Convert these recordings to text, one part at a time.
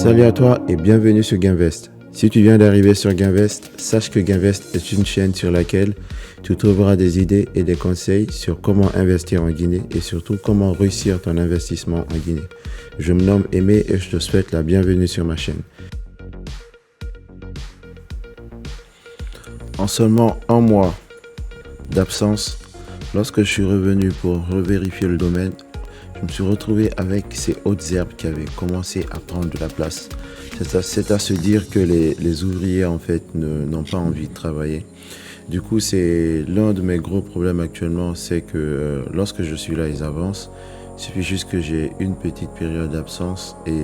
Salut à toi et bienvenue sur Gainvest. Si tu viens d'arriver sur Gainvest, sache que Gainvest est une chaîne sur laquelle tu trouveras des idées et des conseils sur comment investir en Guinée et surtout comment réussir ton investissement en Guinée. Je me nomme Aimé et je te souhaite la bienvenue sur ma chaîne. En seulement un mois d'absence, lorsque je suis revenu pour revérifier le domaine, je me suis retrouvé avec ces hautes herbes qui avaient commencé à prendre de la place. C'est à se dire que les ouvriers en fait n'ont pas envie de travailler. Du coup, c'est l'un de mes gros problèmes actuellement, c'est que lorsque je suis là, ils avancent. Il suffit juste que j'ai une petite période d'absence et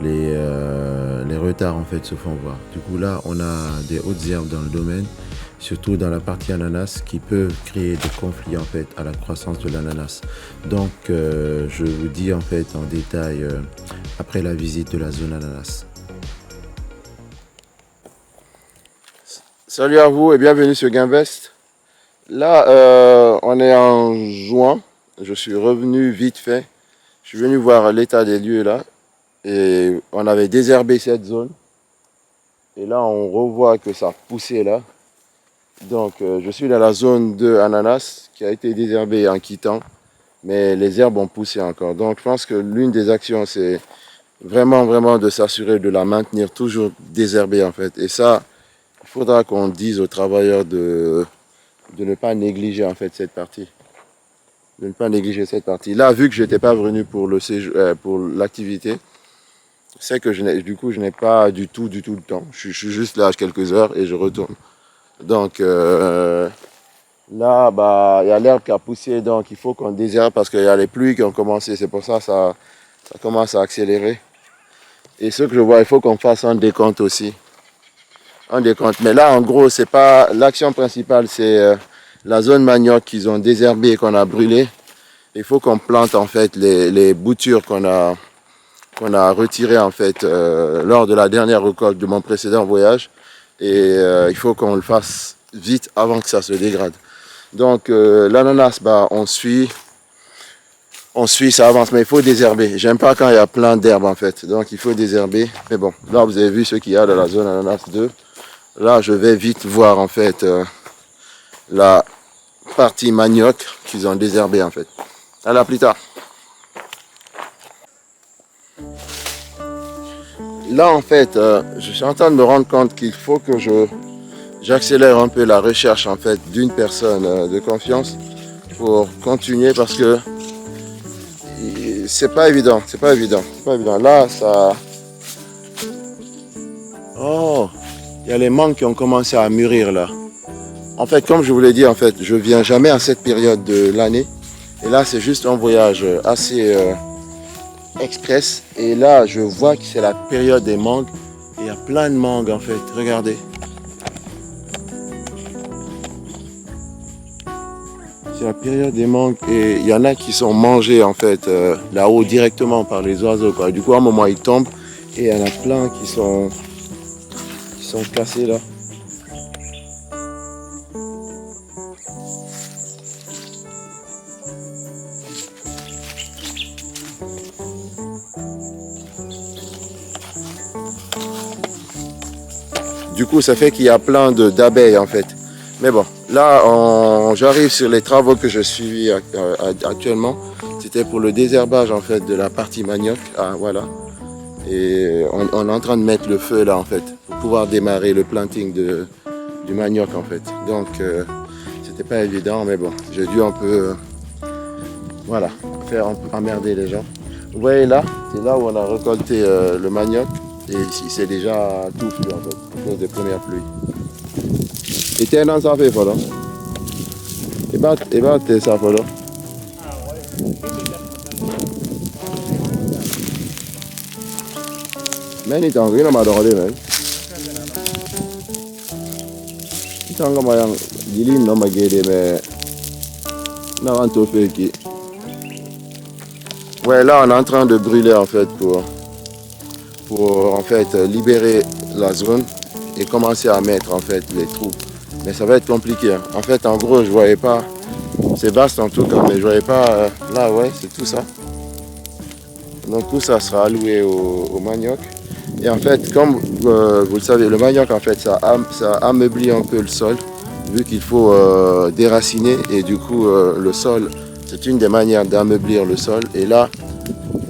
les retards en fait se font voir. Du coup là, on a des hautes herbes dans le domaine, surtout dans la partie ananas, qui peuvent créer des conflits en fait à la croissance de l'ananas. Donc je vous dis en fait en détail après la visite de la zone ananas. Salut à vous et bienvenue sur Gainvest. Là on est en juin, je suis revenu vite fait. Je suis venu voir l'état des lieux là et on avait désherbé cette zone. Et là on revoit que ça a poussé là. Donc je suis dans la zone de ananas qui a été désherbée en quittant, mais les herbes ont poussé encore. Donc je pense que l'une des actions c'est vraiment de s'assurer de la maintenir toujours désherbée en fait. Et ça, il faudra qu'on dise aux travailleurs de ne pas négliger en fait cette partie. De ne pas négliger cette partie. Là, vu que je n'étais pas venu pour l'activité, c'est que je n'ai pas du tout le temps. Je suis juste là quelques heures et je retourne. Donc là, il y a l'herbe qui a poussé, donc il faut qu'on désherbe parce qu'il y a les pluies qui ont commencé. C'est pour ça que ça commence à accélérer. Et ce que je vois, il faut qu'on fasse un décompte aussi. Un décompte. Mais là, en gros, c'est pas l'action principale, c'est la zone manioc qu'ils ont désherbée et qu'on a brûlée. Il faut qu'on plante en fait les boutures qu'on a retirées en fait lors de la dernière récolte de mon précédent voyage. Et il faut qu'on le fasse vite avant que ça se dégrade. Donc l'ananas, on suit, ça avance, mais il faut désherber. J'aime pas quand il y a plein d'herbes en fait, donc il faut désherber. Mais bon, là vous avez vu ce qu'il y a dans la zone ananas 2. Là je vais vite voir en fait la partie manioc qu'ils ont désherbé en fait. À plus tard. Là en fait, je suis en train de me rendre compte qu'il faut que j'accélère un peu la recherche en fait d'une personne de confiance pour continuer parce que c'est pas évident. Là ça... Oh, il y a les mangues qui ont commencé à mûrir là. En fait, comme je vous l'ai dit, en fait, je viens jamais à cette période de l'année. Et là, c'est juste un voyage assez express. Et là, je vois que c'est la période des mangues. Et il y a plein de mangues en fait. Regardez. C'est la période des mangues. Et il y en a qui sont mangés en fait là-haut directement par les oiseaux, quoi. Du coup, à un moment, ils tombent. Et il y en a plein qui sont cassés là. Du coup, ça fait qu'il y a plein d'abeilles en fait. Mais bon, là, j'arrive sur les travaux que je suis actuellement. C'était pour le désherbage en fait de la partie manioc. Ah, voilà. Et on est en train de mettre le feu là en fait pour pouvoir démarrer le planting du manioc en fait. Donc, c'était pas évident, mais bon, j'ai dû un peu, voilà, faire emmerder les gens. Vous voyez là, c'est là où on a récolté le manioc. Et ici, c'est déjà tout flu en fait, à cause des premières pluies. Et t'es dans ça fait là. Et bah t'es ça fait là. Mais il t'en rien à m'adorer même. Il t'en comme un gili non ma gueule mais non on te fait qui. Ouais, là on est en train de brûler en fait pour en fait libérer la zone et commencer à mettre en fait les trous. Mais ça va être compliqué. Hein. En fait, en gros, je voyais pas. C'est vaste en tout cas, mais je voyais pas. Là, ouais, c'est tout ça. Donc tout ça sera alloué au manioc. Et en fait, comme vous le savez, le manioc, en fait, ça ameublit un peu le sol, vu qu'il faut déraciner. Et du coup, le sol, c'est une des manières d'ameublir le sol. Et là,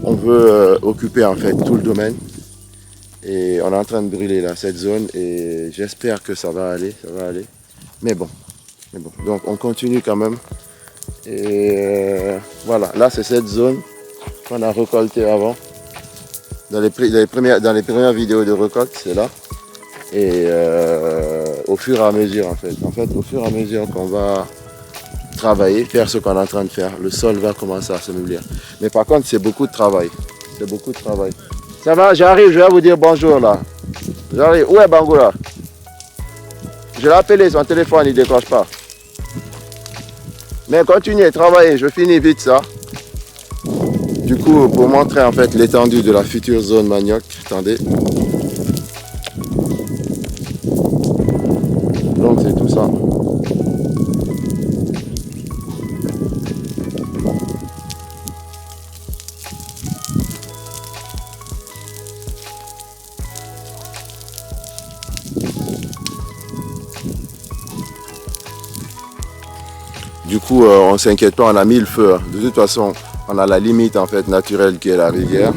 on veut occuper en fait tout le domaine. Et on est en train de brûler là, cette zone. Et j'espère que ça va aller, Mais bon. Donc on continue quand même. Et voilà, là c'est cette zone qu'on a récoltée avant. Dans les premières vidéos de récolte, c'est là. Et au fur et à mesure, en fait, au fur et à mesure qu'on va travailler, faire ce qu'on est en train de faire, le sol va commencer à se meublir. Mais par contre, c'est beaucoup de travail. C'est beaucoup de travail. Ça va, j'arrive, je vais vous dire bonjour là. J'arrive. Où est Bango là? Je l'ai appelé, son téléphone, il ne décroche pas. Mais continuez, travaillez, je finis vite ça. Du coup, pour montrer en fait l'étendue de la future zone manioc, attendez. Donc c'est tout ça. Du coup, on ne s'inquiète pas, on a mis le feu. De toute façon, on a la limite en fait naturelle qui est la rivière.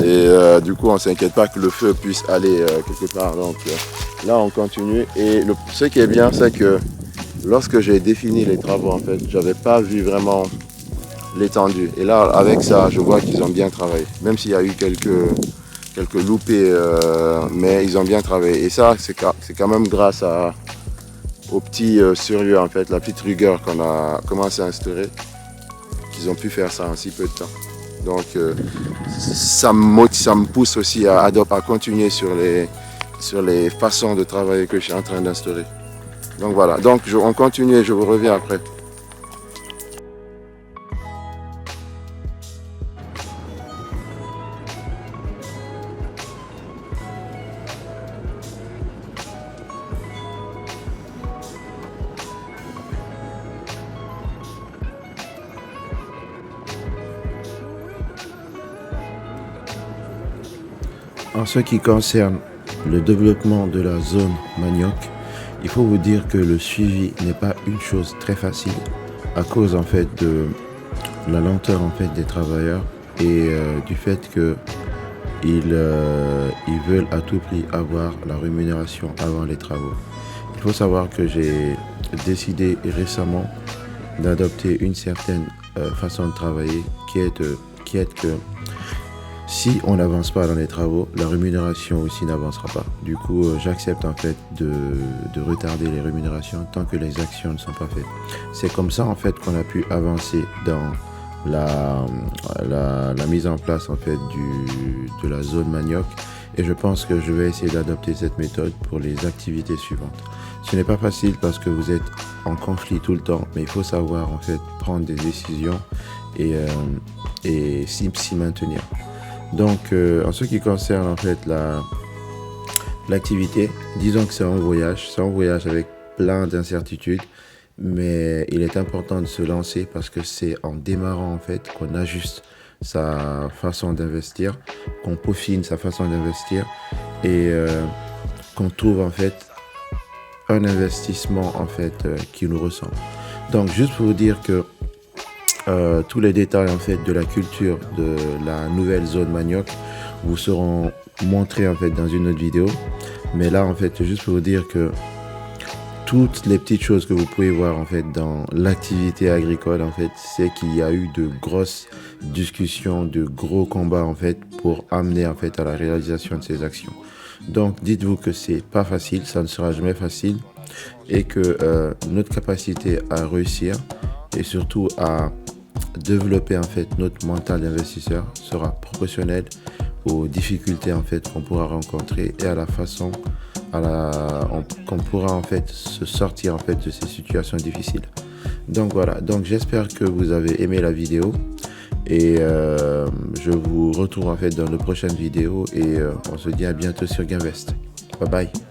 Et du coup, on ne s'inquiète pas que le feu puisse aller quelque part. Donc là, on continue. Et ce qui est bien, c'est que lorsque j'ai défini les travaux, en fait, je n'avais pas vu vraiment l'étendue. Et là, avec ça, je vois qu'ils ont bien travaillé. Même s'il y a eu quelques loupés, mais ils ont bien travaillé. Et ça, c'est quand même grâce au petit sérieux, en fait, la petite rigueur qu'on a commencé à instaurer, qu'ils ont pu faire ça en si peu de temps. Donc ça me pousse aussi à continuer sur les façons de travailler que je suis en train d'instaurer. Donc voilà, donc on continue et je vous reviens après. En ce qui concerne le développement de la zone manioc, il faut vous dire que le suivi n'est pas une chose très facile à cause en fait de la lenteur en fait des travailleurs et du fait qu'ils veulent à tout prix avoir la rémunération avant les travaux. Il faut savoir que j'ai décidé récemment d'adopter une certaine façon de travailler qui est que si on n'avance pas dans les travaux, la rémunération aussi n'avancera pas. Du coup, j'accepte en fait de retarder les rémunérations tant que les actions ne sont pas faites. C'est comme ça en fait qu'on a pu avancer dans la mise en place en fait de la zone manioc. Et je pense que je vais essayer d'adopter cette méthode pour les activités suivantes. Ce n'est pas facile parce que vous êtes en conflit tout le temps, mais il faut savoir en fait prendre des décisions et s'y maintenir. Donc, en ce qui concerne en fait l'activité, disons que c'est un voyage avec plein d'incertitudes, mais il est important de se lancer parce que c'est en démarrant en fait qu'on ajuste sa façon d'investir, qu'on peaufine sa façon d'investir et qu'on trouve en fait un investissement en fait qui nous ressemble. Donc, juste pour vous dire que tous les détails en fait de la culture de la nouvelle zone manioc vous seront montrés en fait dans une autre vidéo. Mais là en fait juste pour vous dire que toutes les petites choses que vous pouvez voir en fait dans l'activité agricole en fait, c'est qu'il y a eu de grosses discussions, de gros combats en fait pour amener en fait à la réalisation de ces actions. Donc dites-vous que c'est pas facile, ça ne sera jamais facile et que notre capacité à réussir et surtout à développer en fait notre mental d'investisseur sera proportionnel aux difficultés en fait qu'on pourra rencontrer et à la façon qu'on pourra en fait se sortir en fait de ces situations difficiles. Donc voilà, donc j'espère que vous avez aimé la vidéo et je vous retrouve en fait dans de prochaines vidéos et on se dit à bientôt sur Gainvest. Bye bye.